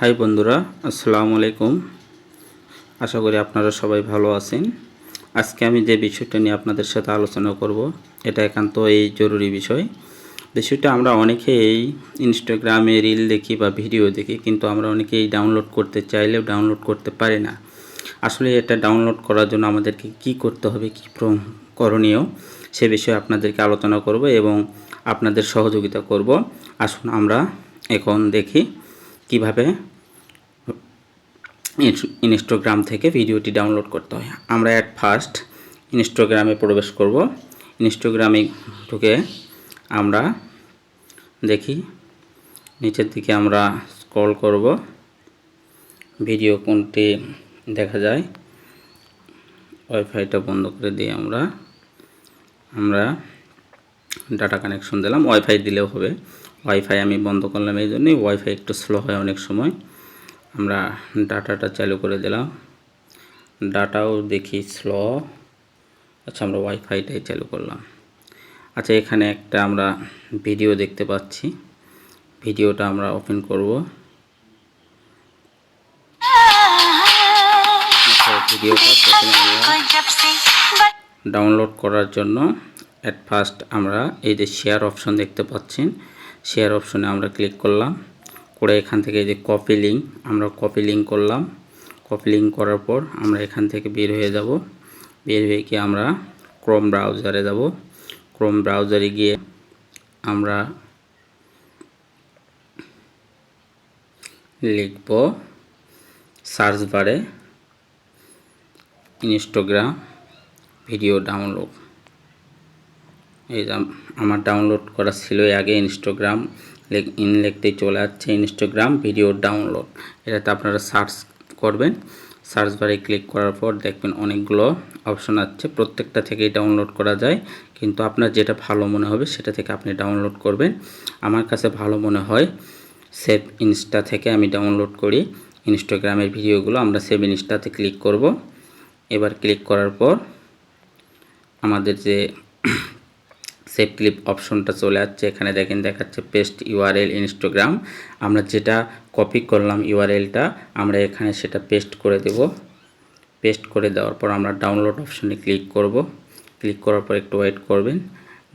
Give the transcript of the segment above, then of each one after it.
High বন্ধুরা, আসসালামু আলাইকুম। আশা করি আপনারা সবাই ভালো আছেন। আজকে আমি যে বিষয়টা নিয়ে আপনাদের সাথে আলোচনা করব, এটা একান্ত এই জরুরি বিষয়টা আমরা অনেকেই ইনস্টাগ্রামে রিল দেখি বা ভিডিও দেখি, কিন্তু আমরা অনেকেই ডাউনলোড করতে চাইলেও ডাউনলোড করতে পারি না। আসলে এটা ডাউনলোড করার জন্য আমাদেরকে কি করতে হবে, কি করণীয়, সে বিষয়ে আপনাদেরকে আলোচনা করব এবং আপনাদের সহযোগিতা করব। আসুন আমরা এখন দেখি কিভাবে ইনস্টাগ্রাম থেকে ভিডিওটি ডাউনলোড করতে হয়। আমরা অ্যাট ফার্স্ট ইনস্টাগ্রামে প্রবেশ করব। ইনস্টাগ্রামে ঢুকে আমরা দেখি নিচের দিকে আমরা স্ক্রল করব, ভিডিও কোনটি দেখা যায়। ওয়াইফাইটা বন্ধ করে দিয়ে আমরা ডাটা কানেকশন দিলাম। ওয়াইফাই দিলেও হবে, ওয়াইফাই আমি বন্ধ করলাম এই জন্যই, ওয়াইফাই একটু স্লো হয় অনেক সময়। আমরা ডাটাটা চালু করে দিলাম, ডাটাও দেখি স্লো। আচ্ছা, আমরা ওয়াইফাইটাই চালু করলাম। আচ্ছা, এখানে একটা আমরা ভিডিও দেখতে পাচ্ছি, ভিডিওটা আমরা ওপেন করব। আচ্ছা, ভিডিওটা ডাউনলোড করার জন্য অ্যাট ফার্স্ট আমরা এই যে শেয়ার অপশন দেখতে পাচ্ছেন, শেয়ার অপশনে আমরা ক্লিক করলাম, করে এখান থেকে এই যে কপি লিঙ্ক, আমরা কপি লিঙ্ক করলাম। কপি লিঙ্ক করার পর আমরা এখান থেকে বের হয়ে যাব। বের হয়ে গিয়ে আমরা ক্রোম ব্রাউজারে যাব। ক্রোম ব্রাউজারে গিয়ে আমরা লিখব সার্চ বারে ইনস্টাগ্রাম ভিডিও ডাউনলোড। এই যে আমার ডাউনলোড করা ছিল আগে, ইনস্টাগ্রাম লিখতেই চলে আসছে ইনস্টাগ্রাম ভিডিও ডাউনলোড। এটাতে আপনারা সার্চ করবেন। সার্চ বারে ক্লিক করার পর দেখবেন অনেকগুলো অপশন আছে, প্রত্যেকটা থেকেই ডাউনলোড করা যায়, কিন্তু আপনার যেটা ভালো মনে হবে সেটা থেকে আপনি ডাউনলোড করবেন। আমার কাছে ভালো মনে হয় সেভ ইনস্টা থেকে আমি ডাউনলোড করি ইনস্টাগ্রামের ভিডিওগুলো। আমরা সেভ ইনস্টাতে ক্লিক করব। এবার ক্লিক করার পর আমাদের যে সেভ ক্লিপ অপশনটা চলে আসছে, এখানে দেখেন দেখাচ্ছে পেস্ট ইউআরএল ইনস্টাগ্রাম। আমরা যেটা কপি করলাম ইউআরএলটা আমরা এখানে সেটা পেস্ট করে দেব। পেস্ট করে দেওয়ার পর আমরা ডাউনলোড অপশনে ক্লিক করব। ক্লিক করার পর একটু ওয়েট করবেন,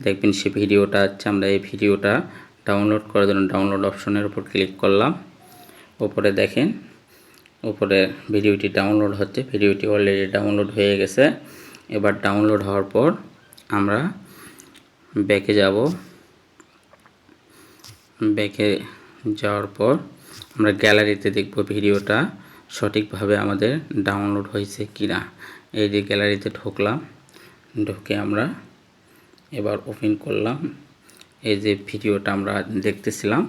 দেখবেন সে ভিডিওটা আছে। আমরা এই ভিডিওটা ডাউনলোড করার জন্য ডাউনলোড অপশনের উপর ক্লিক করলাম। উপরে দেখেন, উপরে ভিডিওটি ডাউনলোড হচ্ছে। ভিডিওটি অলরেডি ডাউনলোড হয়ে গেছে। এবার ডাউনলোড হওয়ার পর আমরা ব্যাকে যাব। ব্যাকে যাওয়ার পর আমরা গ্যালারিতে দেখব ভিডিওটা সঠিকভাবে আমাদের ডাউনলোড হয়েছে কিনা। এই যে গ্যালারিতে ঢুকলাম, ঢুকে আমরা এবার ওপেন করলাম। এই যে ভিডিওটা আমরা দেখতেছিলাম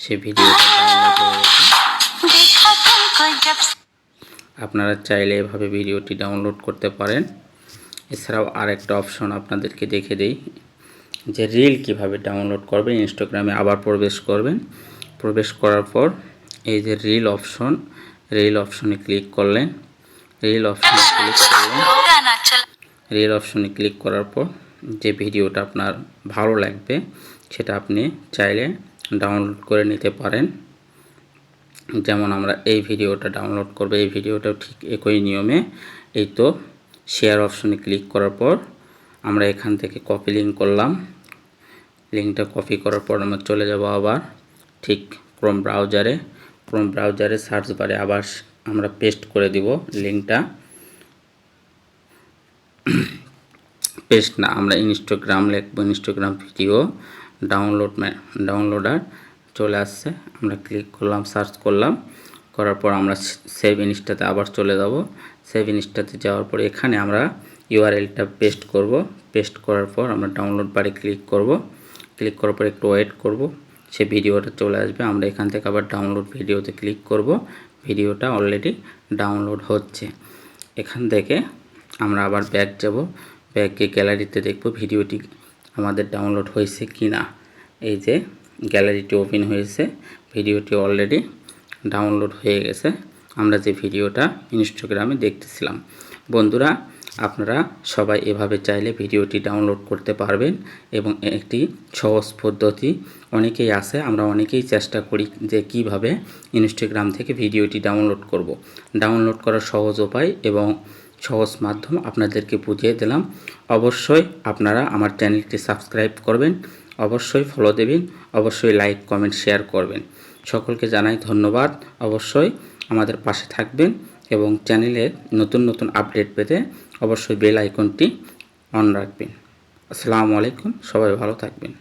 সেই ভিডিওটা ডাউনলোড হয়ে গেছে। আপনারা চাইলে এভাবে ভিডিওটি ডাউনলোড করতে পারেন। এছাড়াও আরেকটা অপশন আপনাদেরকে দেখে দেই, যে রিল কিভাবে ডাউনলোড করবেন। ইনস্টাগ্রামে আবার প্রবেশ করবেন। প্রবেশ করার পর এই যে রিল অপশন, রিল অপশনে ক্লিক করলেন। রিল অপশনে ক্লিক করার পর যে ভিডিওটা আপনার ভালো লাগবে সেটা আপনি চাইলে ডাউনলোড করে নিতে পারেন। যেমন আমরা এই ভিডিওটা ডাউনলোড করব, এই ভিডিওটাও ঠিক একই নিয়মে। এই তো শেয়ার অপশনে ক্লিক করার পর আমরা এখান থেকে কপি লিঙ্ক করলাম। লিঙ্কটা কপি করার পর আমরা চলে যাব আবার ঠিক ক্রোম ব্রাউজারে। ক্রোম ব্রাউজারে সার্চ বারে আবার আমরা পেস্ট করে দিব লিঙ্কটা। পেস্ট না, আমরা ইনস্টাগ্রাম লিখব, ইনস্টাগ্রাম ভিডিও ডাউনলোডার চলে আসছে। আমরা ক্লিক করলাম, সার্চ করলাম, করার পর আমরা সেভ ইনস্টাতে আবার চলে যাব। সেভ ইনস্টাতে যাওয়ার পর এখানে আমরা ইউআরএলটা পেস্ট করব। পেস্ট করার পর আমরা ডাউনলোড বারে ক্লিক করব। ক্লিক করার পর একটু ওয়েট করব, সে ভিডিওটা চলে আসবে। আমরা এখান থেকে আবার ডাউনলোড ভিডিওতে ক্লিক করব। ভিডিওটা অলরেডি ডাউনলোড হচ্ছে। এখান থেকে আমরা আবার ব্যাক যাব। ব্যাকে গ্যালারিতে দেখব ভিডিওটি আমাদের ডাউনলোড হয়েছে কি না। এই যে গ্যালারিটি ওপেন হয়েছে, ভিডিওটি অলরেডি ডাউনলোড হয়ে গেছে। আমরা যে ভিডিওটা ইনস্টাগ্রামে দেখতেছিলাম। বন্ধুরা, আপনারা সবাই এভাবে চাইলে ভিডিওটি ডাউনলোড করতে পারবেন এবং একটি সহজ পদ্ধতি অনেকেই আছে, আমরা অনেকেই চেষ্টা করি যে কিভাবে ইনস্টাগ্রাম থেকে ভিডিওটি ডাউনলোড করব। ডাউনলোড করার সহজ উপায় এবং সহজ মাধ্যম আপনাদেরকে বুঝিয়ে দিলাম। অবশ্যই আপনারা আমার চ্যানেলটি সাবস্ক্রাইব করবেন, অবশ্যই ফলো দেবেন, অবশ্যই লাইক কমেন্ট শেয়ার করবেন। সকলকে জানাই ধন্যবাদ। অবশ্যই আমাদের পাশে থাকবেন এবং চ্যানেলে নতুন নতুন আপডেট পেতে অবশ্যই বেল আইকনটি অন রাখবেন। আসসালামু আলাইকুম, সবাই ভালো থাকবেন।